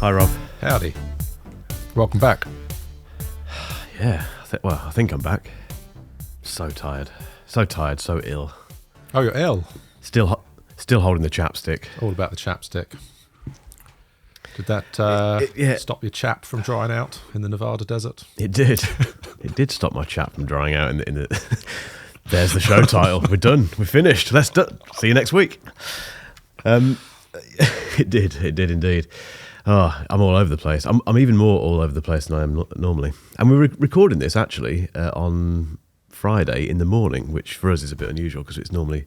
Hi, Rob. Howdy. Welcome back. Yeah, I think I'm back. So tired, so ill. Oh, you're ill. Still holding the chapstick. All about the chapstick. Did that stop your chap from drying out in the Nevada desert? It did. It did stop my chap from drying out in the There's the show title. We're done. We're finished. See you next week. It did indeed. Oh, I'm all over the place. I'm even more all over the place than I am normally. And we're recording this actually on Friday in the morning, which for us is a bit unusual because it's normally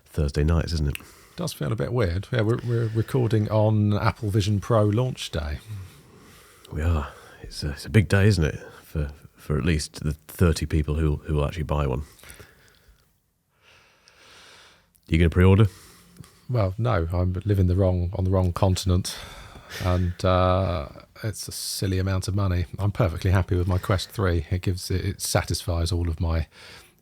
Thursday nights, isn't it? It does feel a bit weird. Yeah, we're recording on Apple Vision Pro launch day. We are. It's a big day, isn't it? For at least the 30 people who will actually buy one. You going to pre-order? Well, no. I'm living on the wrong continent. And it's a silly amount of money. I'm perfectly happy with my Quest 3. It satisfies all of my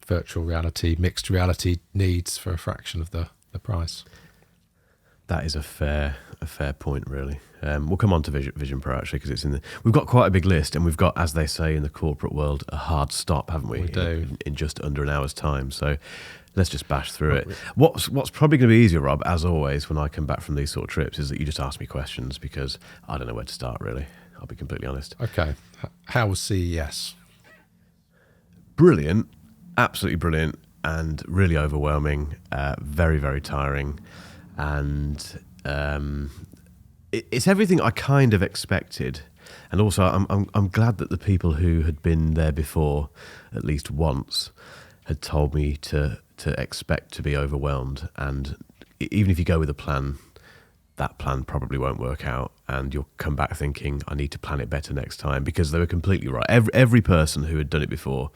virtual reality, mixed reality needs for a fraction of the price. That is a fair point, really. We'll come on to Vision Pro actually because it's we've got quite a big list, and we've got, as they say in the corporate world, a hard stop, haven't we? We do in just under an hour's time. So let's just bash through it. What's probably going to be easier, Rob, as always, when I come back from these sort of trips, is that you just ask me questions because I don't know where to start, really. I'll be completely honest. Okay. How was CES? Brilliant. Absolutely brilliant and really overwhelming. Very, very tiring. And it's everything I kind of expected. And also, I'm glad that the people who had been there before, at least once, had told me to expect to be overwhelmed, and even if you go with a plan, that plan probably won't work out, and you'll come back thinking, I need to plan it better next time, because they were completely right. Every person who had done it before,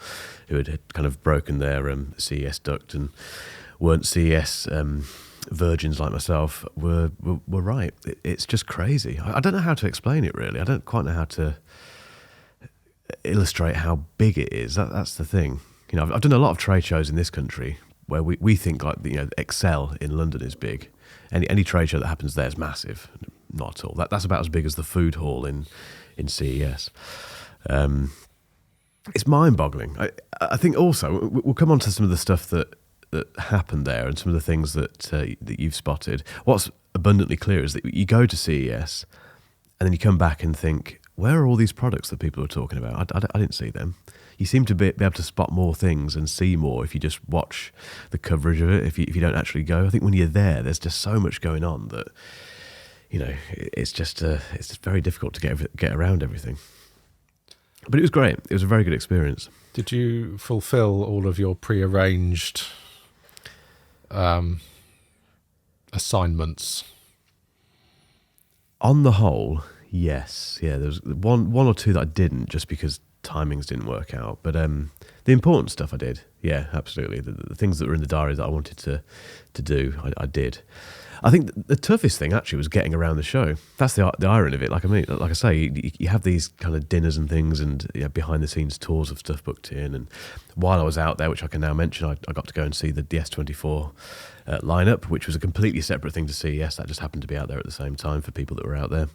who had kind of broken their CES duct and weren't CES virgins like myself, were right. It's just crazy. I don't know how to explain it, really. I don't quite know how to illustrate how big it is. That's the thing. You know, I've done a lot of trade shows in this country where we think like, you know, Excel in London is big. Any trade show that happens there is massive. Not at all. That's about as big as the food hall in CES. It's mind-boggling. I think also we'll come on to some of the stuff that happened there and some of the things that you've spotted. What's abundantly clear is that you go to CES and then you come back and think, where are all these products that people are talking about? I didn't see them. You seem to be able to spot more things and see more if you just watch the coverage of it, if you don't actually go. I think when you're there's just so much going on that, you know, it's just very difficult to get around everything. But it was great. It was a very good experience. Did you fulfill all of your prearranged assignments? On the whole, yes. Yeah, there was one or two that I didn't, just because timings didn't work out, but the important stuff I did. Yeah, absolutely. The things that were in the diary that I wanted to do, I did. I think the toughest thing actually was getting around the show. That's the irony of it. Like I say, you have these kind of dinners and things, and behind the scenes tours of stuff booked in. And while I was out there, which I can now mention, I got to go and see the S24 lineup, which was a completely separate thing to CES. That just happened to be out there at the same time for people that were out there.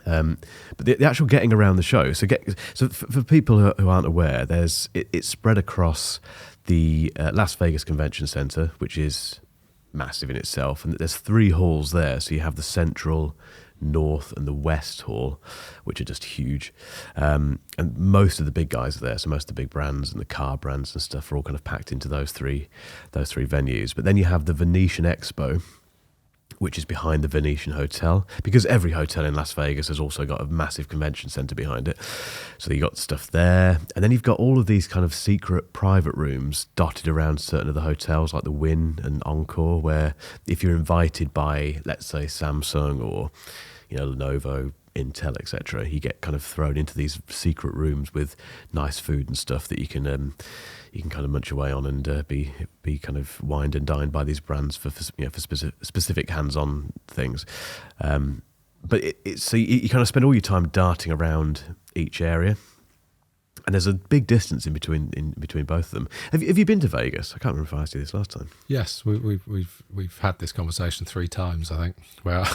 But the actual getting around the show, so for people who aren't aware, it's spread across the Las Vegas Convention Center, which is massive in itself, and there's 3 halls there. So you have the Central, North, and the West Hall, which are just huge, and most of the big guys are there. So most of the big brands and the car brands and stuff are all kind of packed into those three venues. But then you have the Venetian Expo, which is behind the Venetian Hotel, because every hotel in Las Vegas has also got a massive convention center behind it. So you got stuff there, and then you've got all of these kind of secret private rooms dotted around certain of the hotels, like the Wynn and Encore, where if you're invited by, let's say, Samsung or, you know, Lenovo, Intel, etc., you get kind of thrown into these secret rooms with nice food and stuff that you can kind of munch away on and be kind of wined and dined by these brands for specific hands-on things. But so you kind of spend all your time darting around each area. And there's a big distance in between both of them. Have you been to Vegas? I can't remember if I asked you this last time. Yes, we've had this conversation 3 times, I think. Well,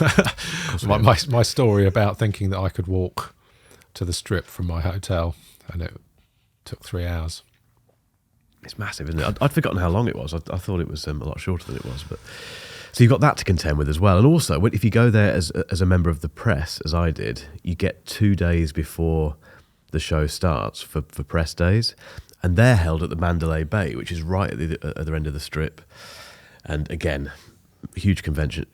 my story about thinking that I could walk to the Strip from my hotel, and it took 3 hours. It's massive, isn't it? I'd forgotten how long it was. I thought it was a lot shorter than it was. But so you've got that to contend with as well. And also, if you go there as a member of the press, as I did, you get 2 days before the show starts for press days, and they're held at the Mandalay Bay, which is right at the other end of the Strip. And again, a huge convention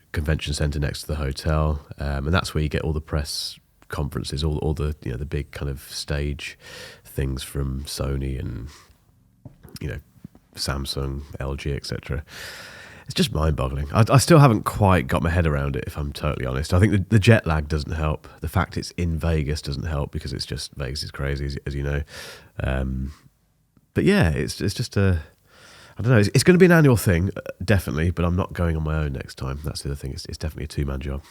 centre next to the hotel, and that's where you get all the press conferences, all the the big kind of stage things from Sony and Samsung, LG, etc. It's just mind-boggling. I still haven't quite got my head around it, if I'm totally honest. I think the jet lag doesn't help. The fact it's in Vegas doesn't help, because it's just, Vegas is crazy, as you know. But yeah, it's just I don't know. It's going to be an annual thing, definitely, but I'm not going on my own next time. That's the other thing. It's definitely a 2-man job.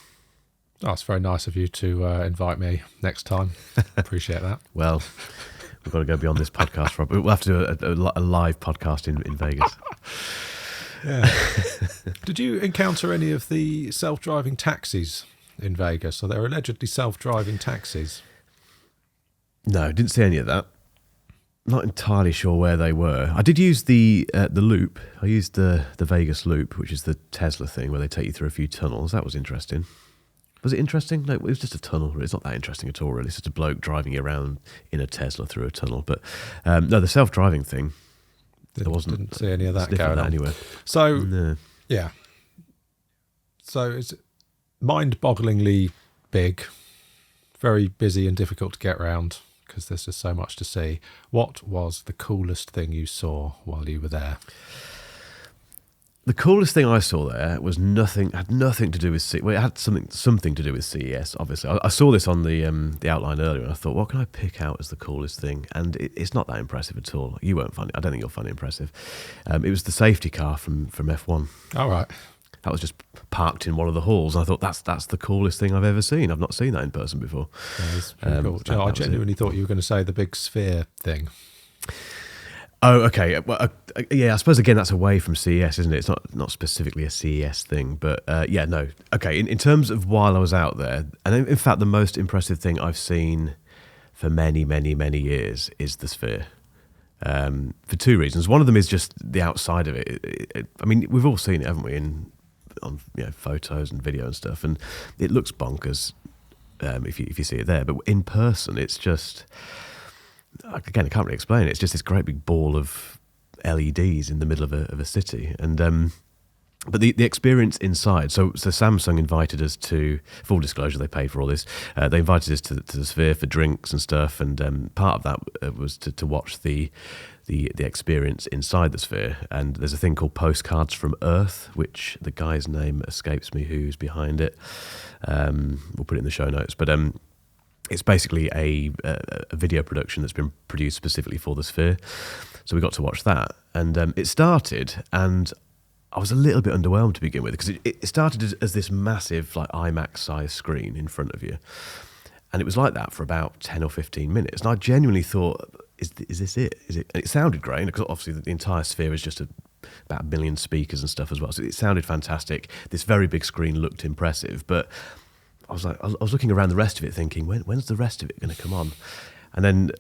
Oh, it's very nice of you to invite me next time. Appreciate that. Well, we've got to go beyond this podcast, Rob. We'll have to do a live podcast in Vegas. Yeah. Did you encounter any of the self-driving taxis in Vegas? So they're allegedly self-driving taxis. No, didn't see any of that. Not entirely sure where they were. I did use the loop. I used the Vegas loop, which is the Tesla thing where they take you through a few tunnels. That was interesting. Was it interesting? No, it was just a tunnel. It's not that interesting at all, really. It's just a bloke driving you around in a Tesla through a tunnel. But no, the self-driving thing, didn't see any of that going on anywhere. So, no. Yeah. So it's mind-bogglingly big, very busy and difficult to get around because there's just so much to see. What was the coolest thing you saw while you were there? The coolest thing I saw there had nothing to do with it had something to do with CES, obviously. I saw this on the outline earlier, and I thought, what can I pick out as the coolest thing? And it's not that impressive at all. You won't find it. I don't think you'll find it impressive. It was the safety car from F1. All right. That was just parked in one of the halls, and I thought that's the coolest thing I've ever seen. I've not seen that in person before. Yeah, that's pretty cool. I genuinely thought you were going to say the big sphere thing. Oh, okay. Well, yeah, I suppose, again, that's away from CES, isn't it? It's not specifically a CES thing, but yeah, no. Okay, in terms of while I was out there, and in fact, the most impressive thing I've seen for many, many, many years is the sphere. For 2 reasons. One of them is just the outside of it. I mean, we've all seen it, haven't we, on photos and video and stuff, and it looks bonkers if you see it there. But in person, it's just... Again, I can't really explain it. It's just this great big ball of LEDs in the middle of a city, and but the experience inside. So Samsung invited us to, full disclosure, they paid for all this. They invited us to the Sphere for drinks and stuff, and part of that was to watch the experience inside the Sphere. And there's a thing called Postcards from Earth, which the guy's name escapes me who's behind it. We'll put it in the show notes, but it's basically a video production that's been produced specifically for the Sphere. So we got to watch that. And it started, and I was a little bit underwhelmed to begin with, because it started as this massive, like, IMAX-sized screen in front of you. And it was like that for about 10 or 15 minutes. And I genuinely thought, is this it? Is it? And it sounded great, because obviously the entire Sphere is just about 1 million speakers and stuff as well. So it sounded fantastic. This very big screen looked impressive, but... I was looking around the rest of it thinking, when's the rest of it going to come on? And then,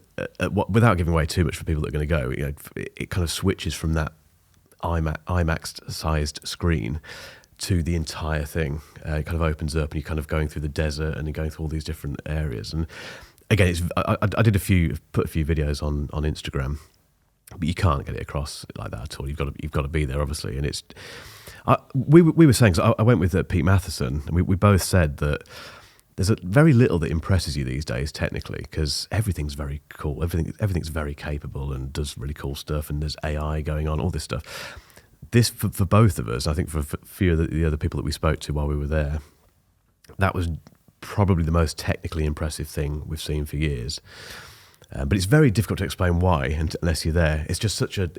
without giving away too much for people that are going to go, it kind of switches from that IMAX-sized screen to the entire thing. It kind of opens up, and you're kind of going through the desert, and you're going through all these different areas. And again, I did put a few videos on Instagram, but you can't get it across like that at all. You've got to be there, obviously, and it's. We were saying, so I went with Pete Matheson, and we both said that there's very little that impresses you these days technically, because everything's very cool, everything's very capable and does really cool stuff, and there's AI going on, all this stuff. This, for both of us, I think for a few of the other people that we spoke to while we were there, that was probably the most technically impressive thing we've seen for years. But it's very difficult to explain why unless you're there. It's just such an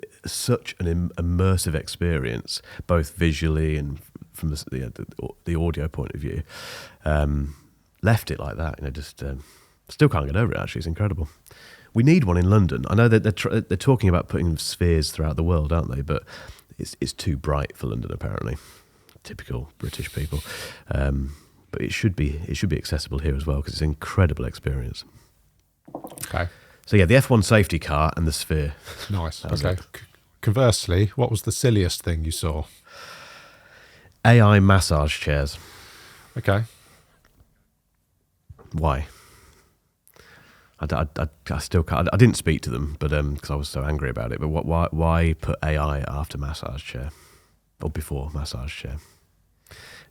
immersive experience, both visually and from the audio point of view. Left it like that, just still can't get over it. Actually, it's incredible. We need one in London. I know that they're talking about putting spheres throughout the world, aren't they? But it's too bright for London, apparently. Typical British people. But it should be accessible here as well, because it's an incredible experience. Okay. So yeah, the F1 safety car and the sphere. Nice. Okay. Conversely, what was the silliest thing you saw? AI massage chairs. Okay. Why? I still can't. I didn't speak to them, but because I was so angry about it. But why put AI after massage chair or before massage chair?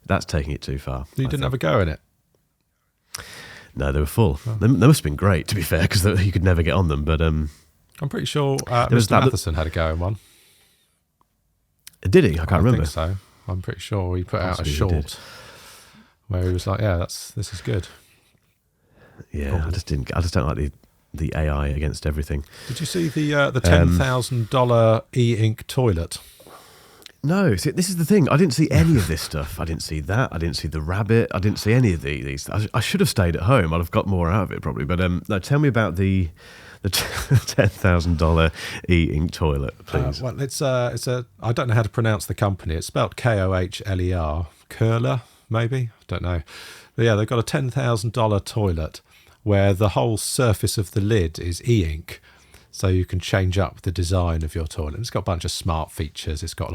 That's taking it too far. You didn't have a go in it? No, they were full. Oh. They must have been great, to be fair, because you could never get on them. But I'm pretty sure Mr. Matheson had a go in one. Did he? I can't remember. I think so. I'm pretty sure he put out a short where he was like, "Yeah, this is good." Yeah, probably. I just don't like the AI against everything. Did you see the $10,000 e-ink toilet? No, see, this is the thing. I didn't see any of this stuff. I didn't see that. I didn't see the rabbit. I didn't see any of these. I should have stayed at home. I'd have got more out of it probably. But no, tell me about the $10,000 e-ink toilet, please. Well, it's a. I don't know how to pronounce the company. It's spelled Kohler. Curler, maybe. I don't know. But yeah, they've got a $10,000 toilet where the whole surface of the lid is e-ink. So you can change up the design of your toilet. It's got a bunch of smart features. It's got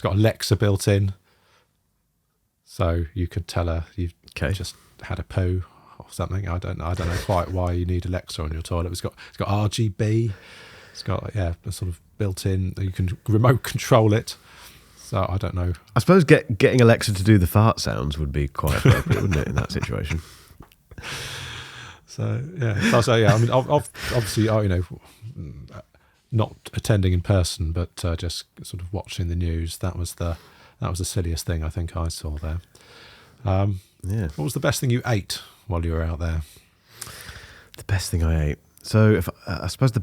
Alexa built in, so you could tell her you've just had a poo or something. I don't know quite why you need Alexa on your toilet. It's got RGB. It's got a sort of built in. You can remote control it. So I don't know. I suppose getting Alexa to do the fart sounds would be quite appropriate, wouldn't it, in that situation? So yeah. I mean, obviously, not attending in person, but just sort of watching the news. That was the silliest thing I think I saw there. Yeah. What was the best thing you ate while you were out there? The best thing I ate. So I suppose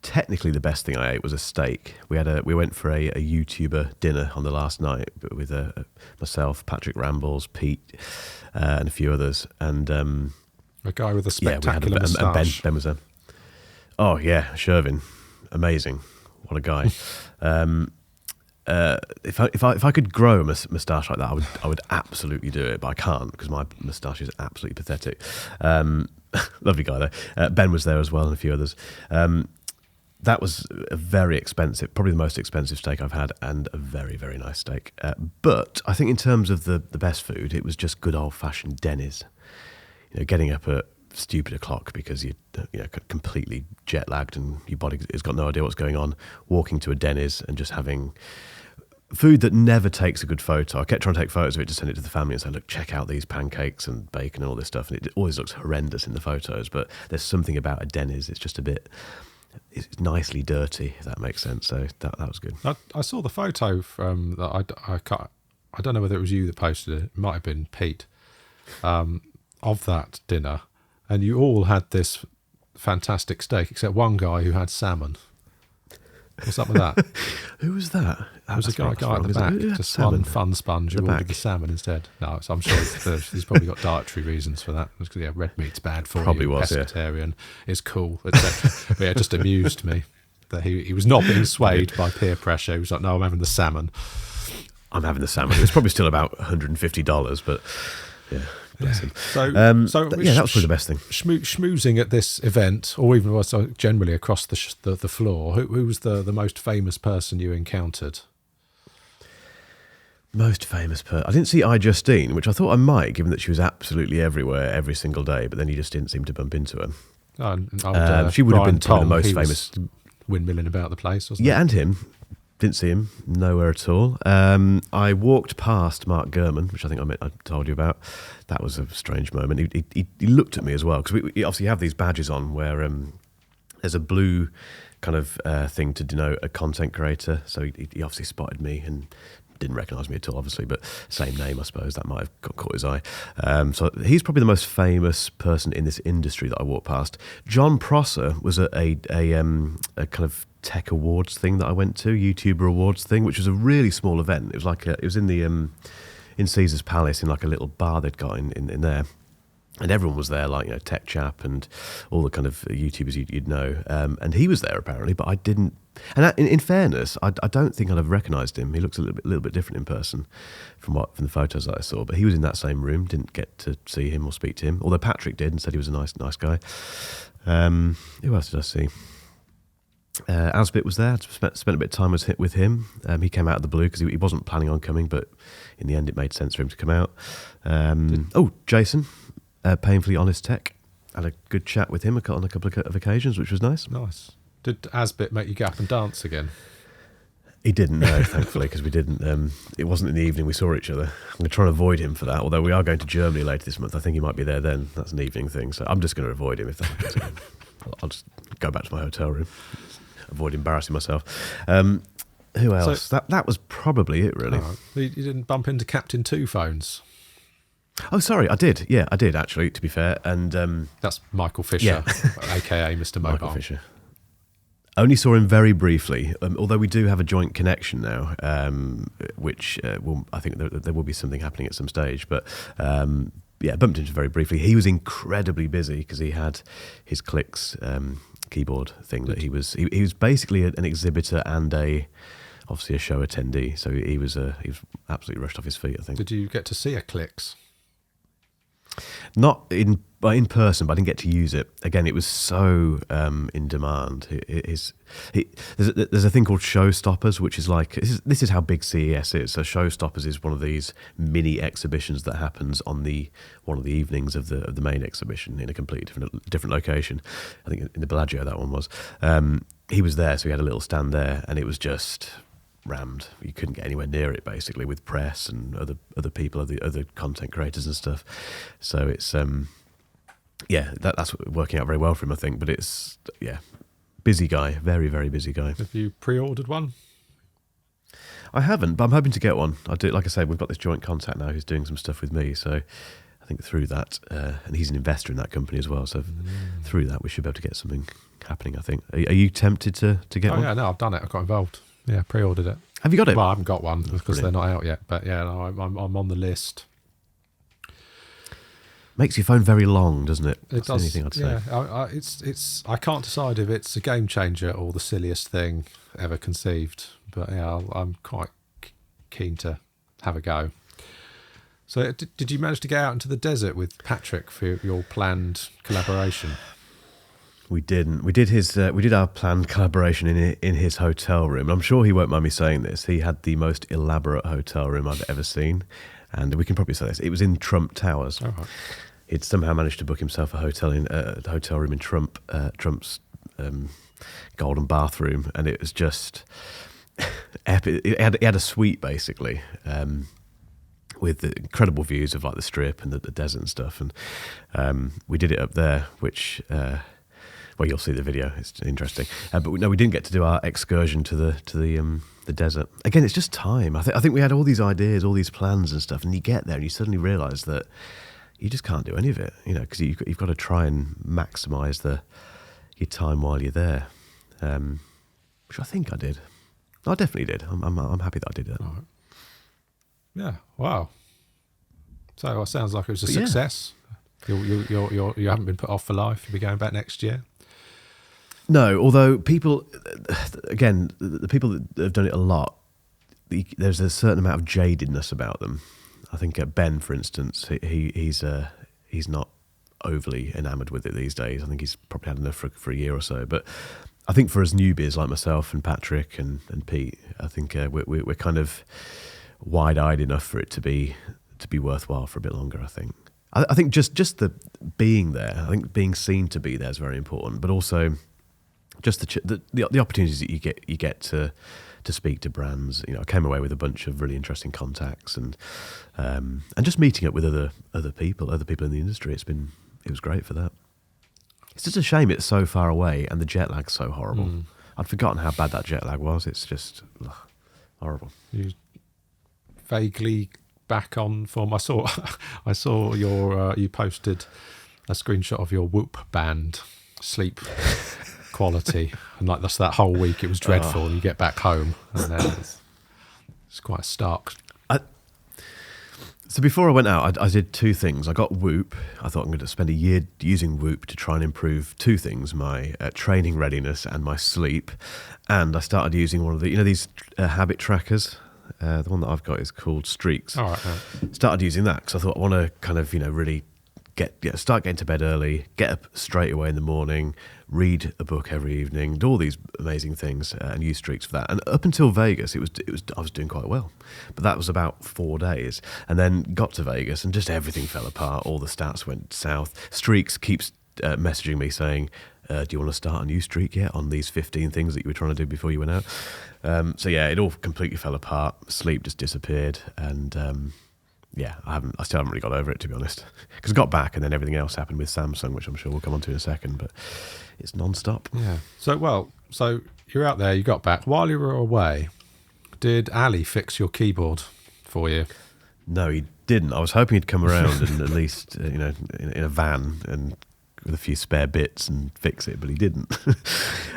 technically the best thing I ate was a steak. We went for a YouTuber dinner on the last night with myself, Patrick Rambles, Pete, and a few others, and. A guy with a spectacular moustache. And Ben was there. Oh yeah, Shervin, amazing! What a guy. If I could grow a moustache like that, I would absolutely do it, but I can't because my moustache is absolutely pathetic. Lovely guy though. Ben was there as well, and a few others. That was a very expensive, probably the most expensive steak I've had, and a very, very nice steak. But I think in terms of the best food, it was just good old-fashioned Denny's. Getting up at stupid o'clock because you're completely jet lagged and your body has got no idea what's going on. Walking to a Denny's and just having food that never takes a good photo. I kept trying to take photos of it to send it to the family and say, look, check out these pancakes and bacon and all this stuff. And it always looks horrendous in the photos, but there's something about a Denny's. It's just it's nicely dirty, if that makes sense. So that was good. I saw the photo from that. I don't know whether it was you that posted it. It might have been Pete. Of that dinner, and you all had this fantastic steak except one guy who had salmon. What's up with that? Who was that? There was a guy at the back, just one fun sponge who ordered the salmon instead. No, so I'm sure he's probably got dietary reasons for that. Because, red meat's bad for probably you. Was, pescatarian is cool, etc. But yeah, it just amused me that he was not being swayed by peer pressure. He was like, no, I'm having the salmon. I'm having the salmon. It's probably still about $150, but yeah. Bless him. So that was probably the best thing. Schmoozing at this event, or even generally across the floor, who was the most famous person you encountered? Most famous person? I didn't see Justine, which I thought I might, given that she was absolutely everywhere every single day, but then you just didn't seem to bump into her. She would have been the most famous. Windmilling about the place, wasn't Yeah, and him. Didn't see him nowhere at all. I walked past Mark Gurman, which I think I told you about. That was a strange moment. He looked at me as well, because we obviously have these badges on where there's a blue kind of thing to denote a content creator. So he obviously spotted me and didn't recognise me at all, obviously, but same name, I suppose. That might have caught his eye. So he's probably the most famous person in this industry that I walked past. John Prosser was at a kind of tech awards thing that I went to, YouTuber awards thing, which was a really small event. It was like it was in the in Caesar's Palace, in like a little bar they'd got in there. And everyone was there, like, Tech Chap and all the kind of YouTubers you'd know. And he was there apparently, but I didn't. And in fairness, I don't think I'd have recognised him. He looks a little bit different in person from the photos that I saw. But he was in that same room. Didn't get to see him or speak to him. Although Patrick did and said he was a nice guy. Who else did I see? Asbit was there. Spent a bit of time with him. He came out of the blue because he wasn't planning on coming, but in the end, it made sense for him to come out. Jason. Painfully Honest Tech. Had a good chat with him on a couple of occasions, which was nice. Nice. Did Asbit make you get up and dance again? He didn't, no, thankfully, because we didn't. It wasn't in the evening we saw each other. I'm going to try and avoid him for that, although we are going to Germany later this month. I think he might be there then. That's an evening thing, so I'm just going to avoid him if that happens again. I'll just go back to my hotel room, avoid embarrassing myself. Who else? So, that was probably it, really. You didn't bump into Captain Two Phones? Oh, sorry, I did. Yeah, I did, actually, to be fair. And that's Michael Fisher, a.k.a. Mr. Mobile. Michael Fisher. Only saw him very briefly, although we do have a joint connection now, which I think there will be something happening at some stage. But bumped into him very briefly. He was incredibly busy because he had his Clicks keyboard thing that he was basically an exhibitor and obviously a show attendee. So he was absolutely rushed off his feet, I think. Did you get to see a Clicks? Not in person, but I didn't get to use it. Again, it was so in demand. There's a thing called Showstoppers, which is like this is how big CES is. So Showstoppers is one of these mini exhibitions that happens on one of the evenings of the main exhibition in a completely different location. I think in the Bellagio that one was. He was there, so he had a little stand there, and it was just rammed. You couldn't get anywhere near it, basically, with press and other people, other content creators and stuff. So it's that's working out very well for him, I think. But it's busy guy, very, very busy guy. Have you pre-ordered one? I haven't, but I'm hoping to get one. I do. Like I say, we've got this joint contact now who's doing some stuff with me, so I think through that, and he's an investor in that company as well. So through that, we should be able to get something happening, I think. Are you tempted to get one? Oh yeah, no, I've done it. I got involved. Yeah, pre-ordered it. Have you got it? Well, I haven't got one because they're not out yet. But yeah, no, I'm on the list. Makes your phone very long, doesn't it? It does. Anything I'd say. Yeah, I can't decide if it's a game changer or the silliest thing ever conceived. But yeah, I'm quite keen to have a go. So, did you manage to get out into the desert with Patrick for your planned collaboration? We didn't. We did our planned collaboration in his hotel room. I'm sure he won't mind me saying this. He had the most elaborate hotel room I've ever seen, and we can probably say this. It was in Trump Towers. Oh, right. He'd somehow managed to book himself a hotel room in Trump's golden bathroom, and it was just epic. It had a suite basically. With the incredible views of like the Strip and the desert and stuff, and we did it up there, which well, you'll see the video. It's interesting, but no, we didn't get to do our excursion to the desert. Again, it's just time. I think we had all these ideas, all these plans and stuff, and you get there and you suddenly realise that you just can't do any of it, because you've got to try and maximise your time while you're there, which I think I did. I definitely did. I'm happy that I did that. Right. Yeah. Wow. So it sounds like it was a success. Yeah. You haven't been put off for life. You'll be going back next year. No, although people, again, the people that have done it a lot, there's a certain amount of jadedness about them. I think Ben, for instance, he's not overly enamoured with it these days. I think he's probably had enough for a year or so. But I think for us newbies like myself and Patrick and Pete, I think we're kind of wide-eyed enough for it to be worthwhile for a bit longer. I think just the being there, I think being seen to be there is very important, but also just the opportunities that you get to speak to brands. I came away with a bunch of really interesting contacts and just meeting up with other people in the industry. It was great for that. It's just a shame it's so far away and the jet lag's so horrible. I'd forgotten how bad that jet lag was. It's just horrible. You vaguely back on form. I saw your you posted a screenshot of your Whoop band sleep quality, and like that's that whole week it was dreadful. And you get back home and then it's quite stark. So before I went out, I did two things. I got Whoop. I thought I'm going to spend a year using Whoop to try and improve two things: my training readiness and my sleep. And I started using one of the, these habit trackers. The one that I've got is called Streaks. All right. Started using that because I thought I want to kind of, really start getting to bed early, get up straight away in the morning, read a book every evening, do all these amazing things, and use Streaks for that. And up until Vegas, I was doing quite well, but that was about 4 days, and then got to Vegas and just everything fell apart. All the stats went south. Streaks keeps messaging me saying, do you want to start a new streak yet on these 15 things that you were trying to do before you went out? So yeah, it all completely fell apart. Sleep just disappeared, and I still haven't really got over it, to be honest. Because I got back, and then everything else happened with Samsung, which I'm sure we'll come on to in a second. But it's non-stop. Yeah. So you're out there. You got back while you were away. Did Ali fix your keyboard for you? No, he didn't. I was hoping he'd come around and at least, in a van and with a few spare bits and fix it, but he didn't.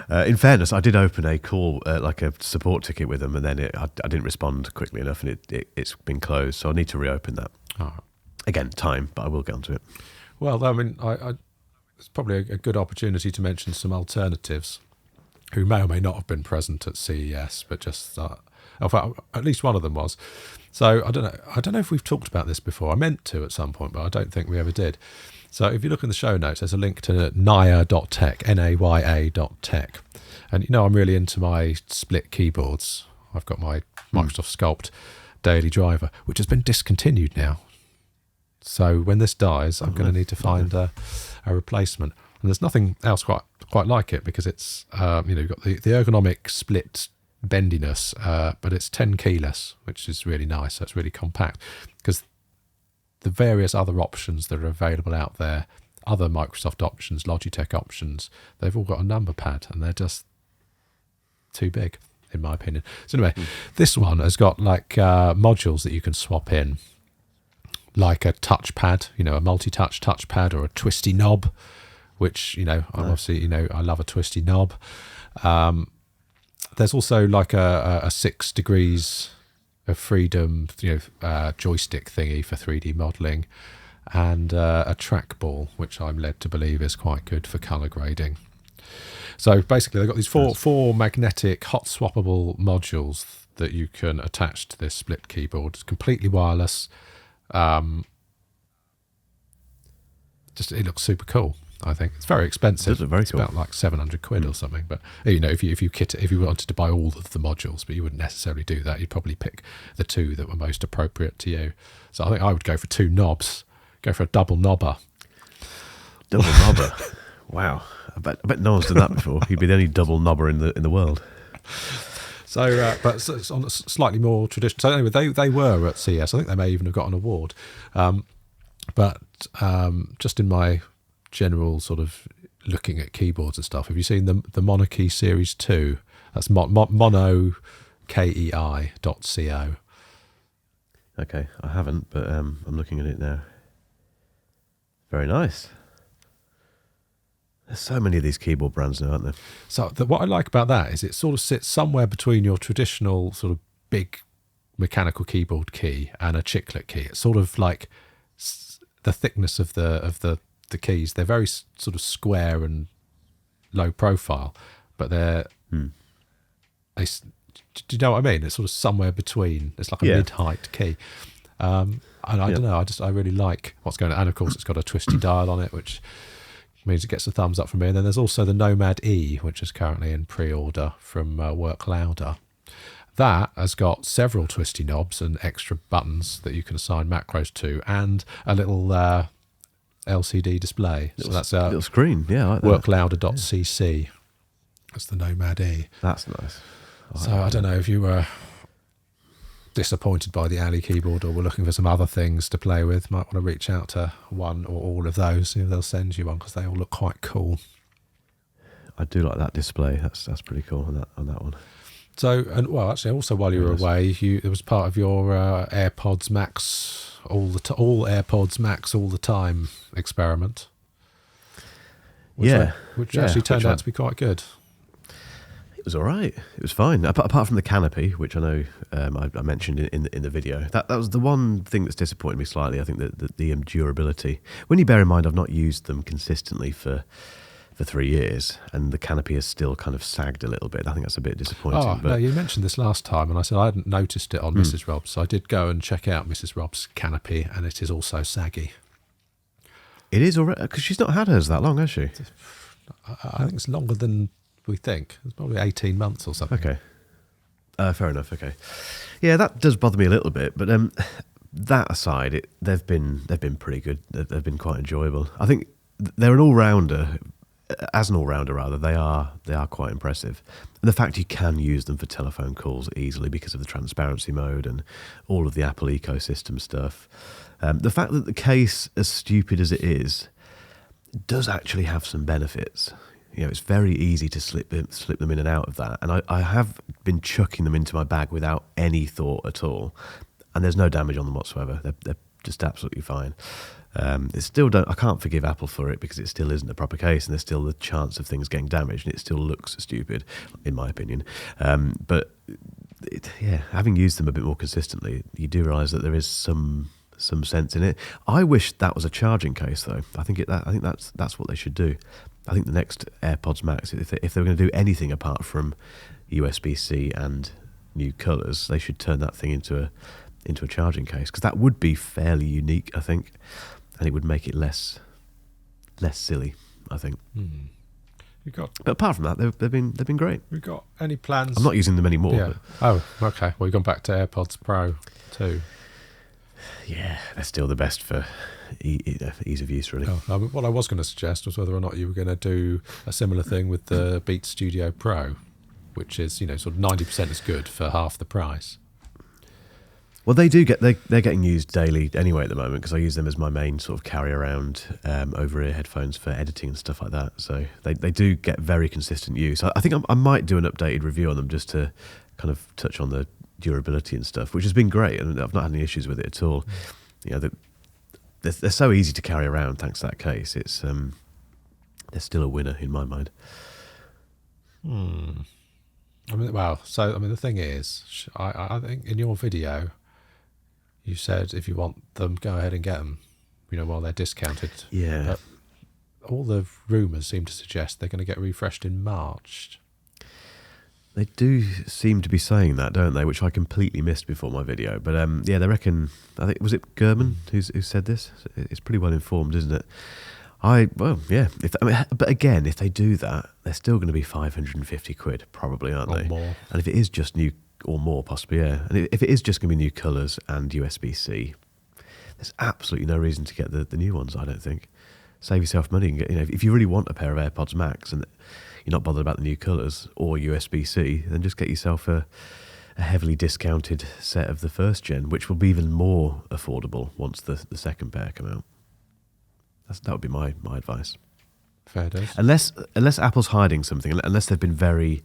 In fairness, I did open a call, like a support ticket with him, and then I didn't respond quickly enough, and it's been closed, so I need to reopen that. Oh. Again, time, but I will get onto it. Well, I mean, it's probably a good opportunity to mention some alternatives who may or may not have been present at CES, but just at least one of them was. So I don't know if we've talked about this before. I meant to at some point, but I don't think we ever did. So if you look in the show notes, there's a link to naya.tech, Naya.tech. And I'm really into my split keyboards. I've got my Microsoft Sculpt daily driver, which has been discontinued now. So when this dies, I'm going to need to find a replacement. And there's nothing else quite like it, because it's you've got the ergonomic split bendiness, but it's 10 keyless, which is really nice. So it's really compact, because the various other options that are available out there, other Microsoft options, Logitech options, they've all got a number pad, and they're just too big, in my opinion. So anyway, this one has got like modules that you can swap in, like a touchpad, a multi-touch touchpad, or a twisty knob, which, I'm obviously, I love a twisty knob. There's also like a 6 degrees of freedom, joystick thingy for 3D modelling, and a trackball, which I'm led to believe is quite good for colour grading. So basically, they've got these four magnetic hot swappable modules that you can attach to this split keyboard. It's completely wireless. Just it looks super cool. I think it's very expensive. It does look very it's cool. About like 700 quid or something. But if you wanted to buy all of the modules, but you wouldn't necessarily do that. You'd probably pick the two that were most appropriate to you. So I think I would go for 2 knobs. Go for a double knobber. Double knobber. Wow. I bet no one's done that before. He'd be the only double knobber in the world. So, but it's on a slightly more traditional. So anyway, they were at CES. I think they may even have got an award. But just in my general sort of looking at keyboards and stuff, have you seen the Monarchy Series 2? That's monokei.co. Okay, I haven't, but I'm looking at it now. Very nice. There's so many of these keyboard brands now, aren't there? So what I like about that is it sort of sits somewhere between your traditional sort of big mechanical keyboard key and a chiclet key. It's sort of like the thickness of the keys. They're very sort of square and low profile, but they're do you know what I mean? It's sort of somewhere between. It's like a mid-height key. And I don't know, I really like what's going on. And of course, it's got a twisty dial on it, which means it gets a thumbs up from me. And then there's also the Nomad E, which is currently in pre-order from Work Louder. That has got several twisty knobs and extra buttons that you can assign macros to, and a little LCD display. So that's a little screen, I like that. worklouder.cc. That's the Nomad E. That's nice. I don't know if you were disappointed by the Ali keyboard or were looking for some other things to play with, might want to reach out to one or all of those. They'll send you one, because they all look quite cool. I do like that display. That's pretty cool on that one. So, and well, actually, also while you were away, it was part of your AirPods Max all AirPods Max all the time experiment. Which actually turned out to be quite good. It was all right. It was fine. Apart from the canopy, which I know I mentioned in the video, that was the one thing that's disappointed me slightly. I think that the durability. When you bear in mind, I've not used them consistently for 3 years, and the canopy has still kind of sagged a little bit. I think that's a bit disappointing. Oh, no, you mentioned this last time, and I said I hadn't noticed it on Mrs. Rob's, so I did go and check out Mrs. Rob's canopy, and it is also saggy. It is already, because she's not had hers that long, has she? I think it's longer than we think. It's probably 18 months or something. Okay. Fair enough. Okay. Yeah, that does bother me a little bit, but that aside, they've been pretty good. They've been quite enjoyable. I think they're an all-rounder. As an all-rounder, rather, they are quite impressive. And the fact you can use them for telephone calls easily because of the transparency mode and all of the Apple ecosystem stuff. The fact that the case, as stupid as it is, does actually have some benefits. You know, it's very easy to slip them in and out of that. And I have been chucking them into my bag without any thought at all. And there's no damage on them whatsoever. They're just absolutely fine. I can't forgive Apple for it because it still isn't a proper case and there's still the chance of things getting damaged and it still looks stupid, in my opinion. But having used them a bit more consistently, you do realise that there is some sense in it. I wish that was a charging case, though. I think that's what they should do. I think the next AirPods Max, if they're going to do anything apart from USB-C and new colours, they should turn that thing into a charging case, because that would be fairly unique, I think, and it would make it less silly, I think. But apart from that, they've been great. We got any plans? I'm not using them anymore. Yeah. Oh, okay. Well, you've gone back to AirPods Pro too. Yeah, they're still the best for ease of use, really. What I was going to suggest was whether or not you were going to do a similar thing with the Beats Studio Pro, which is, sort of 90% as good for half the price. Well, they're getting used daily anyway at the moment, because I use them as my main sort of carry around over-ear headphones for editing and stuff like that. So they do get very consistent use. I think I might do an updated review on them just to kind of touch on the durability and stuff, which has been great, and I've not had any issues with it at all. They're so easy to carry around thanks to that case. It's they're still a winner in my mind. The thing is, I think in your video, you said if you want them, go ahead and get them, while they're discounted. Yeah. But all the rumours seem to suggest they're going to get refreshed in March. They do seem to be saying that, don't they? Which I completely missed before my video. But they reckon, I think, was it Gurman who said this? It's pretty well informed, isn't it? But again, if they do that, they're still going to be 550 quid, probably, aren't they? Or more. And if it is just new, or more possibly, yeah. And if it is just going to be new colours and USB-C, there's absolutely no reason to get the new ones, I don't think. Save yourself money and get, if you really want a pair of AirPods Max and you're not bothered about the new colours or USB-C, then just get yourself a heavily discounted set of the first gen, which will be even more affordable once the second pair come out. That would be my advice. Fair dues. Unless Apple's hiding something, unless they've been very,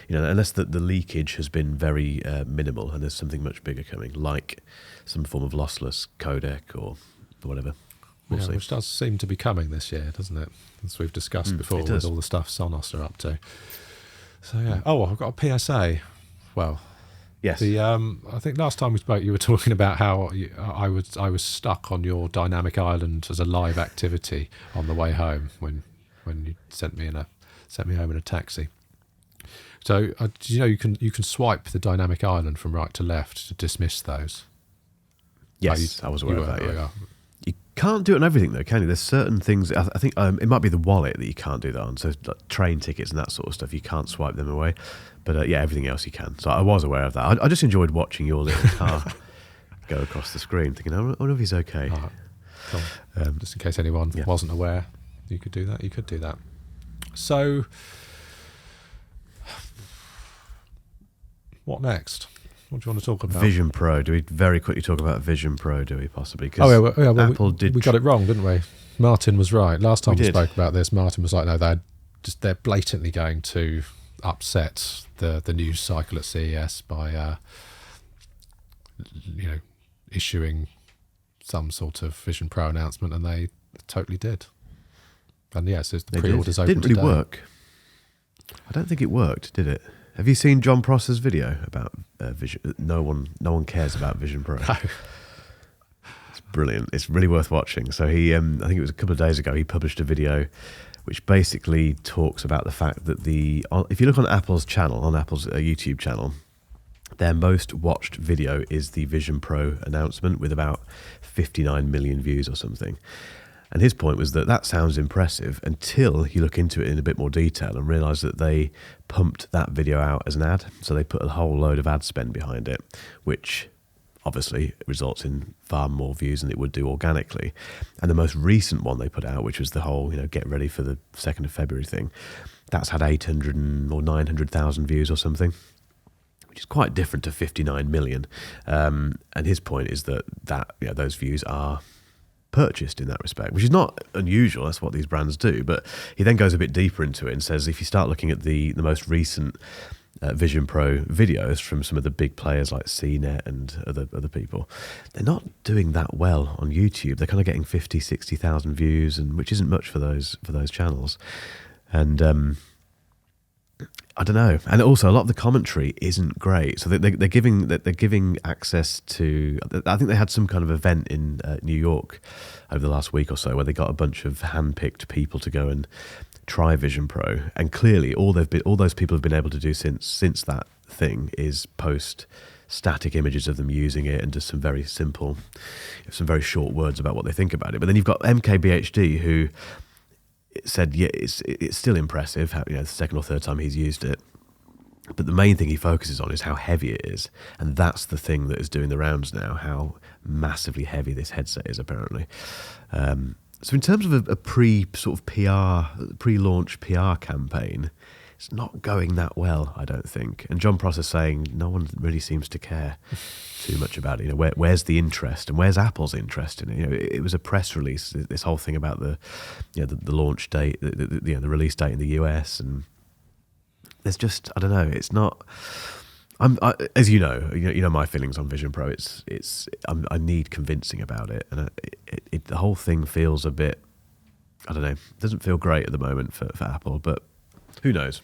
unless the leakage has been very minimal and there's something much bigger coming, like some form of lossless codec or whatever. We'll see. Which does seem to be coming this year, doesn't it? As we've discussed before with all the stuff Sonos are up to. So yeah. Oh, I've got a PSA. Well, yes. I think last time we spoke, you were talking about how I was stuck on your dynamic island as a live activity on the way home when you sent me home in a taxi. So you can swipe the dynamic island from right to left to dismiss those. Yes, I was aware of that. Yeah. You can't do it on everything, though, can you? There's certain things. I think it might be the wallet that you can't do that on. So like train tickets and that sort of stuff, you can't swipe them away. But everything else you can. So I was aware of that. I just enjoyed watching your little car go across the screen, thinking, I wonder if he's okay. Right. Cool. Just in case anyone wasn't aware, you could do that. You could do that. So, what next? What do you want to talk about? Vision Pro. Do we very quickly talk about Vision Pro, do we possibly? Apple we got it wrong, didn't we? Martin was right. Last time we spoke about this, Martin was like, no, they're blatantly going to upset the news cycle at CES by issuing some sort of Vision Pro announcement, and they totally did. And yes, the pre-orders open today. Didn't really work. I don't think it worked, did it? Have you seen John Prosser's video about Vision? No one cares about Vision Pro. No. It's brilliant. It's really worth watching. So he, I think it was a couple of days ago, he published a video which basically talks about the fact that if you look on Apple's channel, on Apple's YouTube channel, their most watched video is the Vision Pro announcement with about 59 million views or something. And his point was that sounds impressive until you look into it in a bit more detail and realise that they pumped that video out as an ad. So they put a whole load of ad spend behind it, which obviously results in far more views than it would do organically. And the most recent one they put out, which was the whole, get ready for the 2nd of February thing, that's had 800 or 900,000 views or something, which is quite different to 59 million. And his point is that those views are purchased in that respect, which is not unusual. That's what these brands do. But he then goes a bit deeper into it and says if you start looking at the most recent Vision Pro videos from some of the big players like CNET and other people, they're not doing that well on YouTube. They're kind of getting 50, 60,000 views, and which isn't much for those channels. And I don't know. And also, a lot of the commentary isn't great. So they're giving access to. I think they had some kind of event in New York over the last week or so where they got a bunch of hand-picked people to go and try Vision Pro. And clearly, all those people have been able to do since that thing is post static images of them using it and just some very simple, some very short words about what they think about it. But then you've got MKBHD who said, yeah, it's still impressive, how, the second or third time he's used it. But the main thing he focuses on is how heavy it is. And that's the thing that is doing the rounds now, how massively heavy this headset is, apparently. So in terms of a pre-launch PR campaign, it's not going that well, I don't think. And John Prosser saying no one really seems to care too much about it. Where's the interest and where's Apple's interest in it? It was a press release. This whole thing about the launch date, the release date in the US, and there's just, I don't know. It's not. As you know my feelings on Vision Pro. I need convincing about it, and the whole thing feels a bit. I don't know. It doesn't feel great at the moment for Apple, but. Who knows?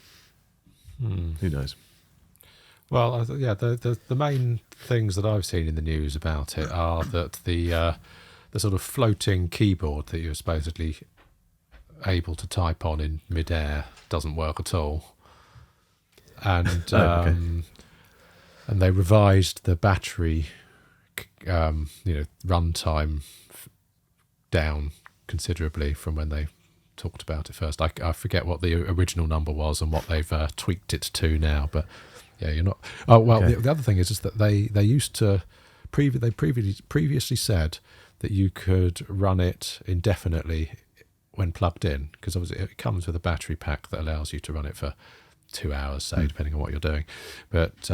Who knows? Well, the main things that I've seen in the news about it are that the sort of floating keyboard that you're supposedly able to type on in midair doesn't work at all, and and they revised the battery, runtime down considerably from when they talked about it first. I forget what the original number was and what they've tweaked it to now, but yeah, you're not. Oh well, okay. The other thing is that they used to previously said that you could run it indefinitely when plugged in, because obviously it comes with a battery pack that allows you to run it for 2 hours, say, depending on what you're doing. But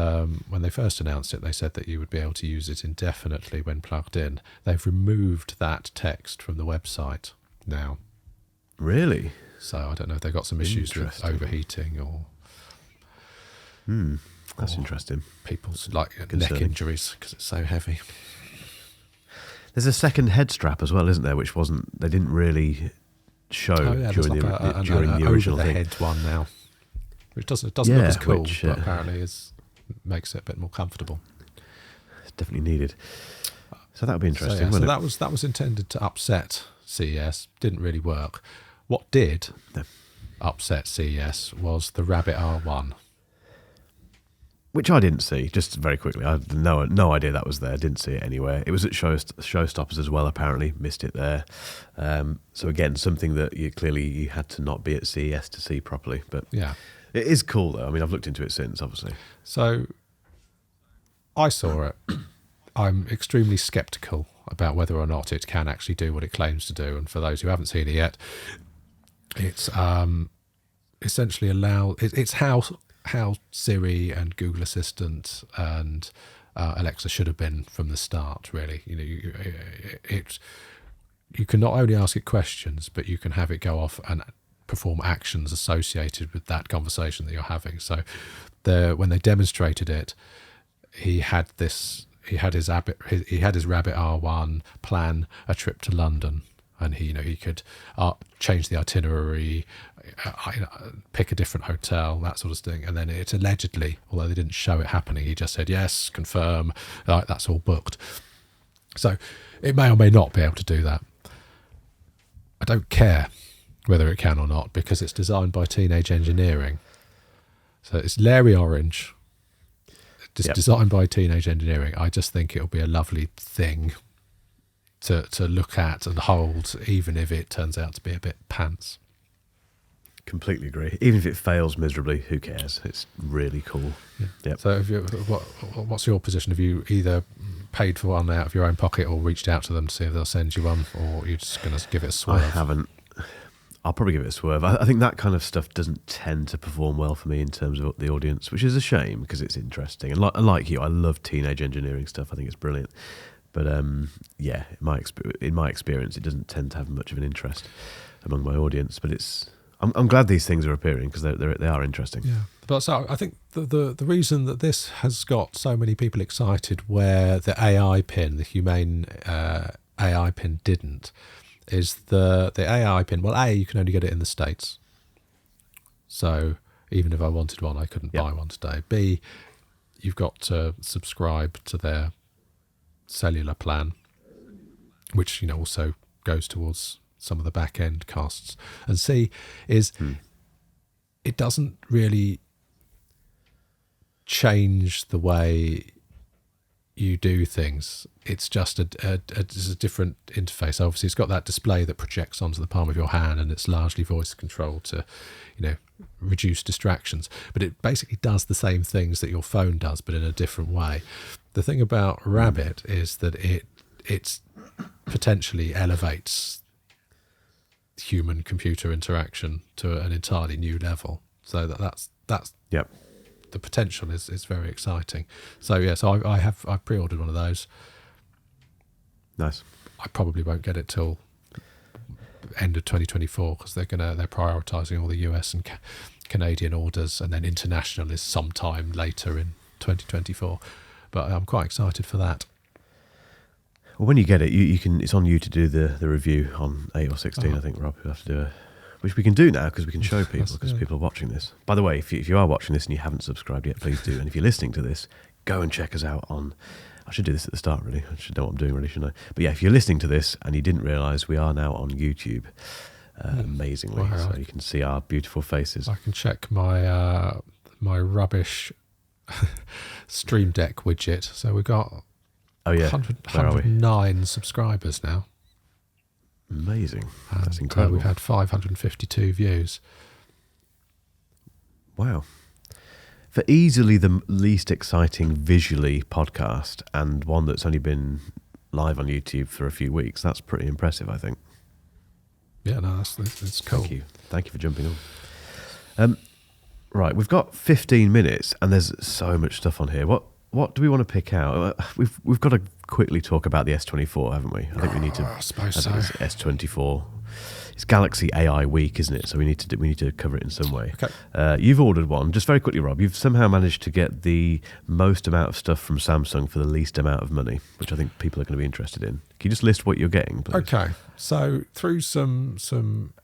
when they first announced it, they said that you would be able to use it indefinitely when plugged in. They've removed that text from the website now. Really? So I don't know if they've got some issues with overheating or. That's interesting. People's neck injuries because it's so heavy. There's a second head strap as well, isn't there? Which they didn't really show during the original thing. Head one now, which doesn't look as cool, but apparently makes it a bit more comfortable. It's definitely needed. So that would be interesting. So that was intended to upset CES. Didn't really work. What did upset CES was the Rabbit R1. Which I didn't see, just very quickly. I had no idea that was there. Didn't see it anywhere. It was at Showstoppers as well, apparently. Missed it there. So again, something that you had to not be at CES to see properly. But yeah, it is cool though. I mean, I've looked into it since, obviously. So I saw it. I'm extremely sceptical about whether or not it can actually do what it claims to do. And for those who haven't seen it yet, it's essentially it's how Siri and Google Assistant and Alexa should have been from the start. Really, you can not only ask it questions, but you can have it go off and perform actions associated with that conversation that you're having. So, when they demonstrated it, he had his Rabbit R1 plan a trip to London. And he could change the itinerary. pick a different hotel, that sort of thing. And then it allegedly, although they didn't show it happening, he just said, yes, confirm, that's all booked. So it may or may not be able to do that. I don't care whether it can or not, because it's designed by Teenage Engineering. So it's Larry Orange, just designed by Teenage Engineering. I just think it'll be a lovely thing to look at and hold, even if it turns out to be a bit pants. Completely agree. Even if it fails miserably, who cares? It's really cool. Yeah. Yep. So what's your position? Have you either paid for one out of your own pocket or reached out to them to see if they'll send you one, or you're just going to give it a swerve? I haven't. I'll probably give it a swerve. I think that kind of stuff doesn't tend to perform well for me in terms of the audience, which is a shame because it's interesting. And like you, I love Teenage Engineering stuff. I think it's brilliant. But yeah, in my experience, it doesn't tend to have much of an interest among my audience. But I'm glad these things are appearing because they are interesting. Yeah, but so I think the reason that this has got so many people excited, where the AI pin, the humane AI pin, didn't, is the AI pin. Well, you can only get it in the States. So even if I wanted one, I couldn't buy one today. B, you've got to subscribe to their cellular plan, which also goes towards some of the back end costs. And C is it doesn't really change the way you do things. It's just a different interface. Obviously, it's got that display that projects onto the palm of your hand, and it's largely voice controlled to, reduce distractions. But it basically does the same things that your phone does, but in a different way. The thing about Rabbit is that it's potentially elevates human computer interaction to an entirely new level. So that's Yep. the potential is very exciting. So I pre-ordered one of those. Nice. I probably won't get it till end of 2024 because they're prioritizing all the US and Canadian orders, and then international is sometime later in 2024. But I'm quite excited for that. Well, when you get it, you can. It's on you to do the review on 8 or 16. I think Rob will have to do which we can do now because we can show people because people are watching this. By the way, if you are watching this and you haven't subscribed yet, please do. And if you're listening to this, go and check us out on. I should do this at the start, really. I should know what I'm doing, really, shouldn't I? But yeah, if you're listening to this and you didn't realise, we are now on YouTube, amazingly. Wow. So you can see our beautiful faces. I can check my my rubbish Stream Deck widget. So we've got 109 subscribers now. Amazing. That's incredible. We've had 552 views. Wow. For easily the least exciting visually podcast, and one that's only been live on YouTube for a few weeks, that's pretty impressive, I think. Yeah, no, that's cool. Thank you for jumping on. Right, we've got 15 minutes, and there's so much stuff on here. What do we want to pick out? We've got to quickly talk about the S24, haven't we? I think we need to. I suppose so. It's S24. It's Galaxy AI Week, isn't it? So we need to cover it in some way. Okay. You've ordered one. Just very quickly, Rob. You've somehow managed to get the most amount of stuff from Samsung for the least amount of money, which I think people are going to be interested in. Can you just list what you're getting, please? Okay. So through some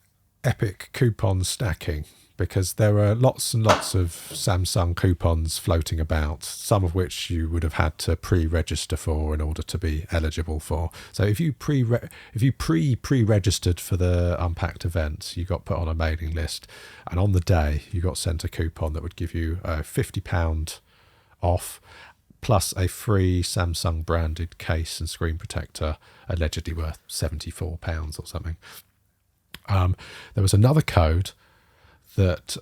epic coupon stacking, because there are lots and lots of Samsung coupons floating about, some of which you would have had to pre-register for in order to be eligible for. So if you pre-registered for the Unpacked event, you got put on a mailing list, and on the day you got sent a coupon that would give you a £50 off, plus a free Samsung branded case and screen protector, allegedly worth £74 or something. There was another code that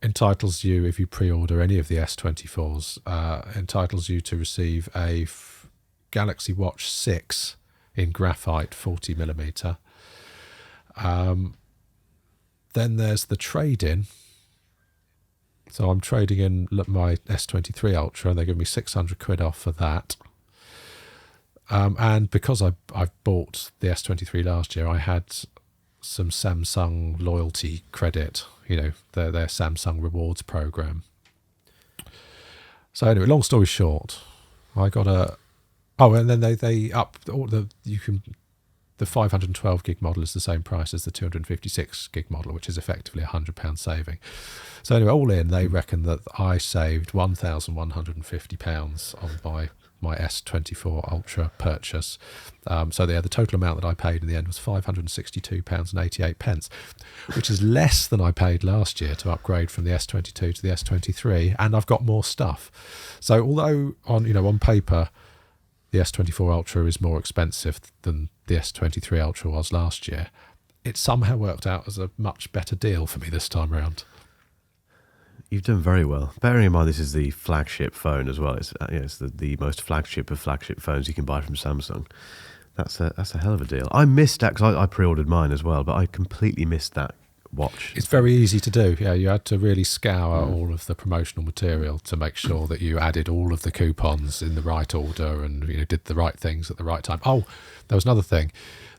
entitles you, if you pre-order any of the S24s, entitles you to receive a Galaxy Watch 6 in graphite 40mm. Then there's the trade-in. So I'm trading in my S23 Ultra, and they give me £600 off for that. And because I bought the S23 last year, I had some Samsung loyalty credit, their Samsung rewards program. So anyway, long story short, I got and then they up all you can the 512 gig model is the same price as the 256 gig model, which is effectively £100 saving. So anyway, all in, they reckon that I saved £1,150 on my S24 Ultra purchase. So the total amount that I paid in the end was £562.88, which is less than I paid last year to upgrade from the S22 to the S23, and I've got more stuff. So although on paper the S24 Ultra is more expensive than the S23 Ultra was last year, it somehow worked out as a much better deal for me this time around. You've done very well. Bearing in mind this is the flagship phone as well. It's the most flagship of flagship phones you can buy from Samsung. That's a hell of a deal. I missed that because I pre-ordered mine as well, but I completely missed that watch. It's very easy to do. Yeah, you had to really scour all of the promotional material to make sure that you added all of the coupons in the right order and did the right things at the right time. Oh, there was another thing.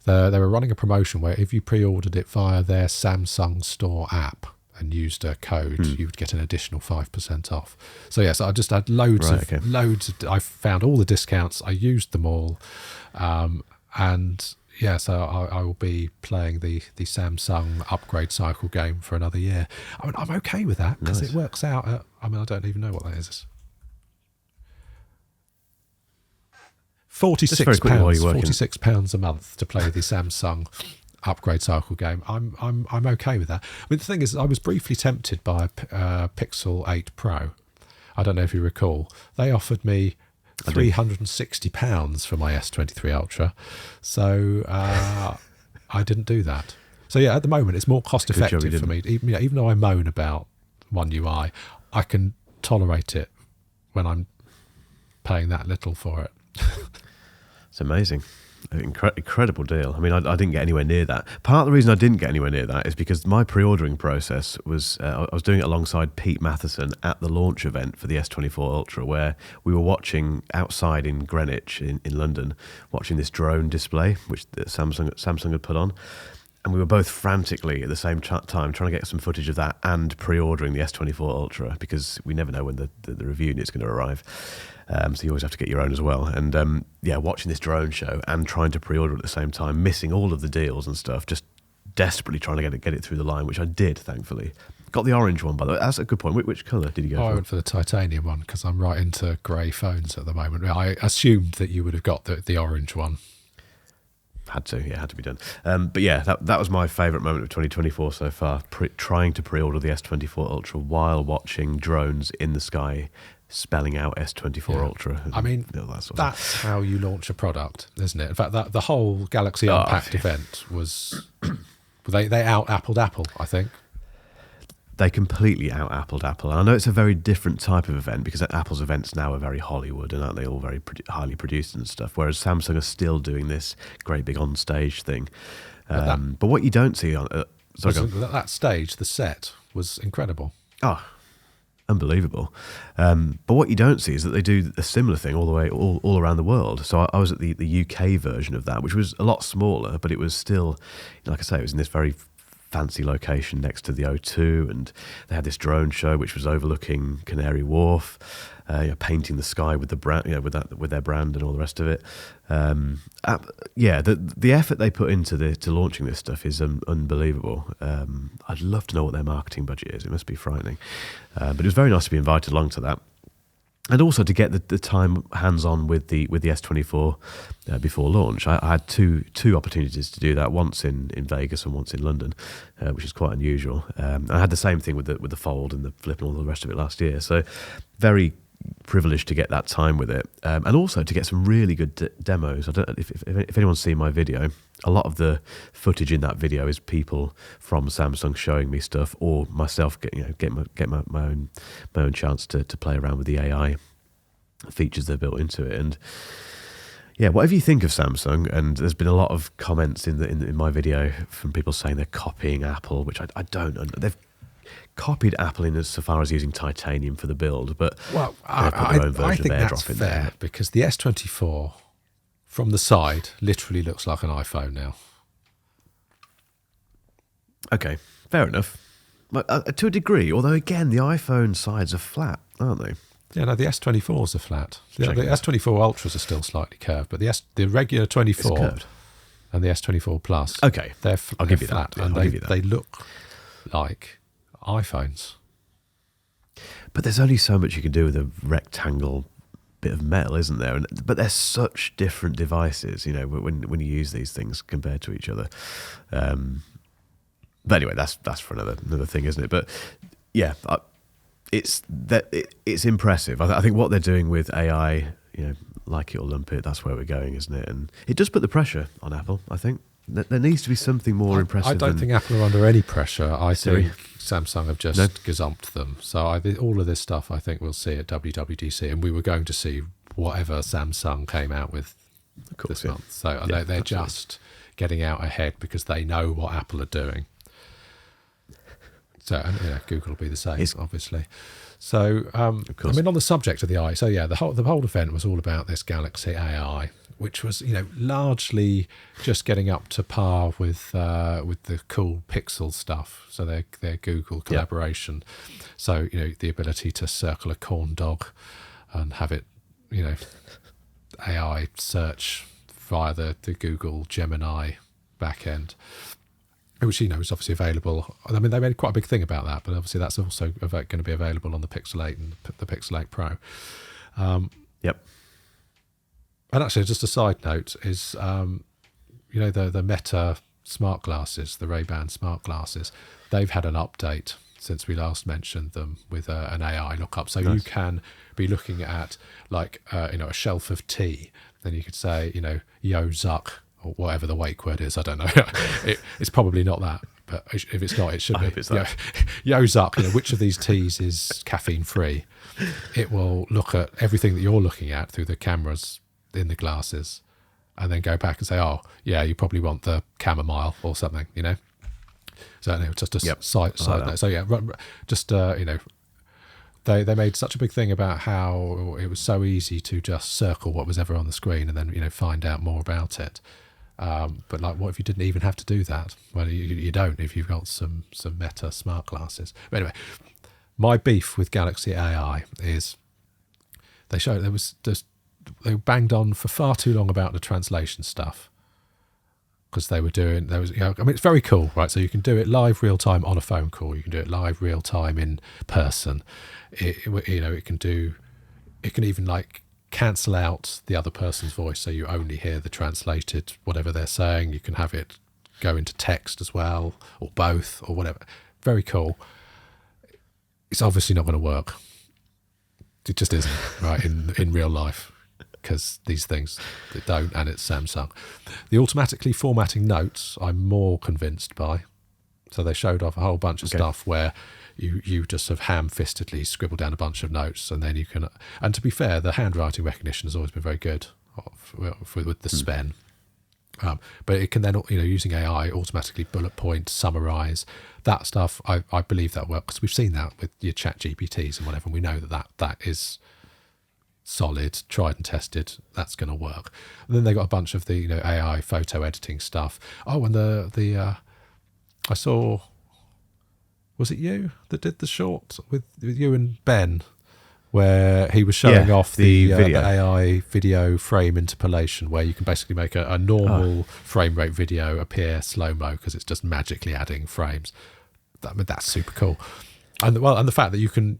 They were running a promotion where if you pre-ordered it via their Samsung Store app and used a code, you would get an additional 5% off. So yes, I just had loads. I found all the discounts. I used them all, and yeah, so I will be playing the Samsung upgrade cycle game for another year. I mean, I'm okay with that because it works out at, I don't even know what that is. £46 £46 a month to play the Samsung upgrade cycle game. I'm okay with that. I mean, the thing is, I was briefly tempted by a Pixel 8 Pro. I don't know if you recall. They offered me £360 for my S23 Ultra, so I didn't do that. So yeah, at the moment it's more cost effective for me. Even though I moan about One UI, I can tolerate it when I'm paying that little for it. It's amazing. Incredible deal. I mean, I didn't get anywhere near that. Part of the reason I didn't get anywhere near that is because my pre-ordering process was, I was doing it alongside Pete Matheson at the launch event for the S24 Ultra, where we were watching outside in Greenwich in London, watching this drone display, which Samsung had put on. And we were both frantically at the same time trying to get some footage of that and pre-ordering the S24 Ultra, because we never know when the review unit's going to arrive. So you always have to get your own as well. And watching this drone show and trying to pre-order at the same time, missing all of the deals and stuff, just desperately trying to get it through the line, which I did, thankfully. Got the orange one, by the way. That's a good point. Which colour did you go for? I went for the titanium one because I'm right into grey phones at the moment. I assumed that you would have got the orange one. Had to be done. But yeah, that was my favourite moment of 2024 so far, trying to pre-order the S24 Ultra while watching drones in the sky spelling out S24 Ultra. I mean, that's how you launch a product, isn't it? In fact, the whole Galaxy Unpacked event was... They out-Appled Apple, I think. They completely out-Appled Apple. And I know it's a very different type of event because Apple's events now are very Hollywood and aren't they all very highly produced and stuff, whereas Samsung are still doing this great big on-stage thing. But what you don't see on... that stage, the set, was incredible. Oh, unbelievable. But what you don't see is that they do a similar thing all around the world. So I was at the UK version of that, which was a lot smaller, but it was still, like I say, it was in this very fancy location next to the O2, and they had this drone show which was overlooking Canary Wharf, painting the sky with the brand, with their brand and all the rest of it. The effort they put into launching this stuff is unbelievable. I'd love to know what their marketing budget is. It must be frightening. But it was very nice to be invited along to that. And also to get the time hands-on with the S24 before launch. I had two opportunities to do that, once in Vegas and once in London, which is quite unusual. I had the same thing with the Fold and the Flip and all the rest of it last year. So very privileged to get that time with it, and also to get some really good demos. I don't know if anyone's seen my video. A lot of the footage in that video is people from Samsung showing me stuff, or myself get my own chance to play around with the AI features they've built into it. And yeah, whatever you think of Samsung, and there's been a lot of comments in my video from people saying they're copying Apple, which I don't. They've copied Apple in so far as using titanium for the build, but I think that's fair because the S24 from the side literally looks like an iPhone now. Okay, fair enough. To a degree, although again, the iPhone sides are flat, aren't they? Yeah, no, the S24s are flat. The S24 Ultras are still slightly curved, but the regular 24... It's curved. and the S24 Plus. Okay, I'll give you flat, that. Yeah, and I'll give you that. they look like iPhones. But there's only so much you can do with a rectangle bit of metal, isn't there? But they're such different devices, you know, when you use these things compared to each other. But anyway, that's for another thing, isn't it? But yeah, it's impressive. I think what they're doing with AI, you know, like it or lump it, that's where we're going, isn't it? And it does put the pressure on Apple. I think there needs to be something more impressive. I don't think Apple are under any pressure. I Siri. think Samsung have just gazumped them. So all of this stuff I think we'll see at WWDC, and we were going to see whatever Samsung came out with this month. So they're absolutely. just getting out ahead because they know what Apple are doing. So, and, you know, Google will be the same, obviously. So, I mean, on the subject of the eye, so yeah, the whole event was all about this Galaxy AI, which was, you know, largely just getting up to par with the cool Pixel stuff. So their Google collaboration. So, you know, the ability to circle a corn dog and have it, you know, AI search via the Google Gemini backend, which, you know, is obviously available. I mean, they made quite a big thing about that, but obviously that's also going to be available on the Pixel 8 and the Pixel 8 Pro. Yep. And actually, just a side note is, you know, the Meta smart glasses, the Ray-Ban smart glasses, they've had an update since we last mentioned them with an AI lookup. So you can be looking at, like, you know, a shelf of tea. Then you could say, you know, yo Zuck, or whatever the wake word is. I don't know. It's probably not that, but if it's not, it should be. It's that. Yo Zuck, you know, which of these teas is caffeine free? It will look at everything that you're looking at through the cameras in the glasses, and then go back and say, oh yeah, you probably want the chamomile or something, you know. So anyway, just a side note. So yeah, just you know, they made such a big thing about how it was so easy to just circle what was ever on the screen and then, you know, find out more about it. But like, what if you didn't even have to do that? Well, you don't if you've got some Meta smart glasses. But anyway, my beef with Galaxy AI is they banged on for far too long about the translation stuff, because you know, I mean, it's very cool, right? So you can do it live real time on a phone call. You can do it live real time in person. You know, it can even like cancel out the other person's voice, so you only hear the translated whatever they're saying. You can have it go into text as well, or both, or whatever. Very cool. It's obviously not going to work. It just isn't, right, in real life, because these things that don't, and it's Samsung. The automatically formatting notes, I'm more convinced by. So they showed off a whole bunch of stuff where you just sort of ham-fistedly scribble down a bunch of notes, and then you can. And to be fair, the handwriting recognition has always been very good with the Spen. But it can then, you know, using AI, automatically bullet point, summarize that stuff. I believe that works, because we've seen that with your Chat GPTs and whatever, and we know that is solid, tried and tested. That's going to work. And then they got a bunch of the, you know, AI photo editing stuff. Oh, and the I saw, was it you that did the short with you and Ben, where he was showing off the AI video frame interpolation, where you can basically make a normal frame rate video appear slow-mo because it's just magically adding frames. I mean, that's super cool. And the fact that you can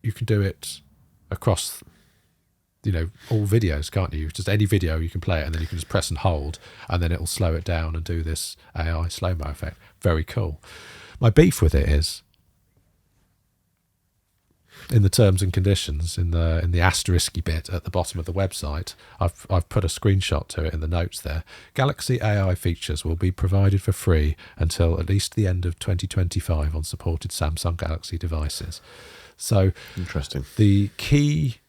do it across, you know, all videos, can't you? Just any video you can play it, and then you can just press and hold, and then it'll slow it down and do this AI slow-mo effect. Very cool. My beef with it is, in the terms and conditions, in the asterisky bit at the bottom of the website, I've put a screenshot to it in the notes there. Galaxy AI features will be provided for free until at least the end of 2025 on supported Samsung Galaxy devices. So interesting. The key,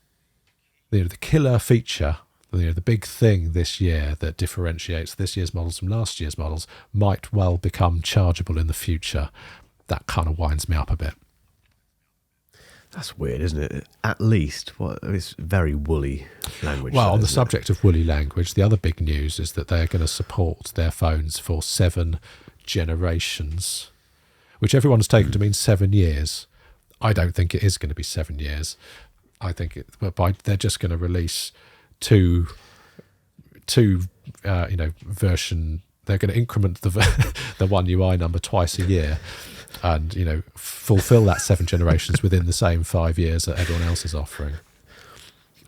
you know, the killer feature, you know, the big thing this year that differentiates this year's models from last year's models might well become chargeable in the future. That kind of winds me up a bit. That's weird, isn't it? At least, it's very woolly language. Well, on the subject of woolly language, the other big news is that they're going to support their phones for 7 generations, which everyone has taken to mean 7 years. I don't think it is going to be 7 years. I think they're just going to release two version. They're going to increment the One UI number twice a year, and fulfill that 7 generations within the same 5 years that everyone else is offering.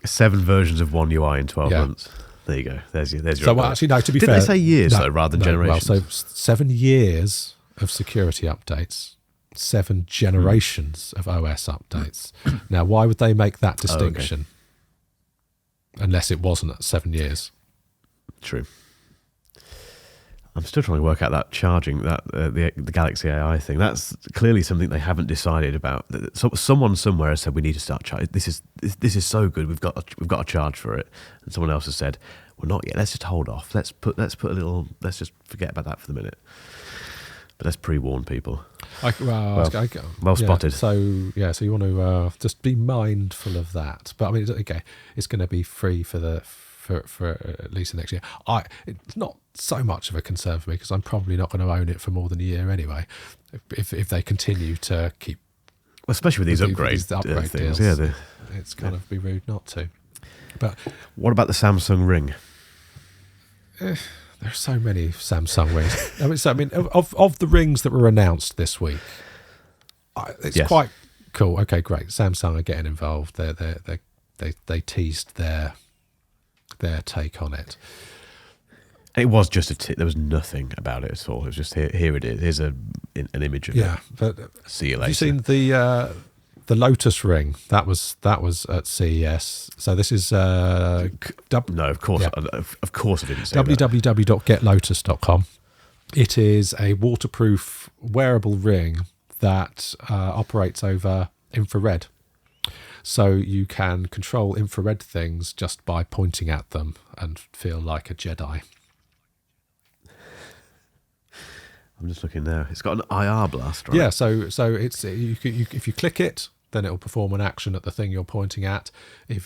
7 versions of One UI in 12 months. There you go. There's your. So well, actually, no. To be fair, did they say years though, rather than generations? Well, so 7 years of security updates, 7 generations of OS updates. Now, why would they make that distinction? Unless it wasn't at 7 years. True. I'm still trying to work out that charging, that the Galaxy AI thing. That's clearly something they haven't decided about. So, someone somewhere has said we need to start charging. This is so good. We've got to charge for it. And someone else has said, well, not yet. Let's just hold off. Let's just forget about that for the minute. But let's pre-warn people. Well spotted. So you want to just be mindful of that. But I mean, okay, it's going to be free for at least the next year. It's not so much of a concern for me because I'm probably not going to own it for more than a year anyway. If they continue to keep, well, especially with these upgrade things, deals, it's kind of be rude not to. But what about the Samsung Ring? There are so many Samsung rings. I mean, of the rings that were announced this week, it's quite cool. Okay, great. Samsung are getting involved. They teased their take on it. It was just there was nothing about it at all. It was just here it is. Here's an image of it. Yeah, but see you later. Have you seen the Lotus Ring? That was at CES. So this is no, of course I didn't say www.getlotus.com. It is a waterproof wearable ring that operates over infrared. So you can control infrared things just by pointing at them and feel like a Jedi. I'm just looking now. It's got an IR blast, right? Yeah, so it's if you click it, then it'll perform an action at the thing you're pointing at.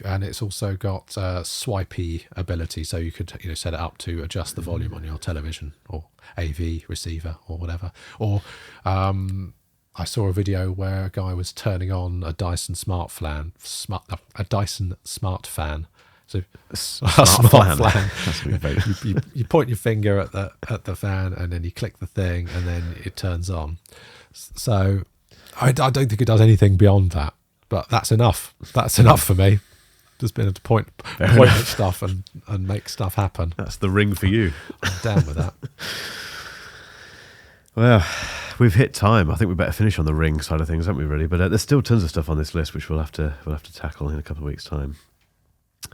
And it's also got swipey ability, so you could set it up to adjust the volume on your television or AV receiver or whatever. Or I saw a video where a guy was turning on a Dyson smart fan. So a smart fan. You point your finger at the fan, and then you click the thing, and then it turns on. So I don't think it does anything beyond that, but that's enough. That's enough for me. Just been able to point at stuff and make stuff happen. That's the ring for you. I'm down with that. Well, we've hit time. I think we better finish on the ring side of things, haven't we, really? But there's still tons of stuff on this list which we'll have to tackle in a couple of weeks' time.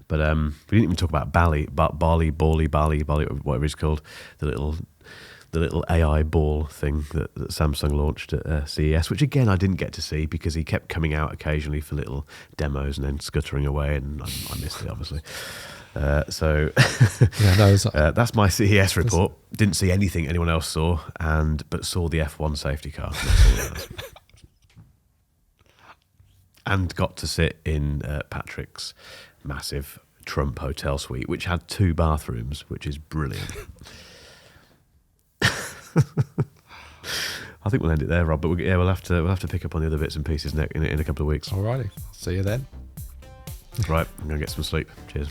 But we didn't even talk about Ballie, whatever it's called, the little AI ball thing that Samsung launched at CES, which again I didn't get to see because he kept coming out occasionally for little demos and then scuttering away, and I missed it, obviously. That's my CES report. Didn't see anything anyone else saw, but saw the F1 safety car. And got to sit in Patrick's massive Trump hotel suite, which had 2 bathrooms, which is brilliant. I think we'll end it there, Rob. But we'll have to pick up on the other bits and pieces in a couple of weeks. Alrighty, see you then. Right, I'm gonna get some sleep. Cheers.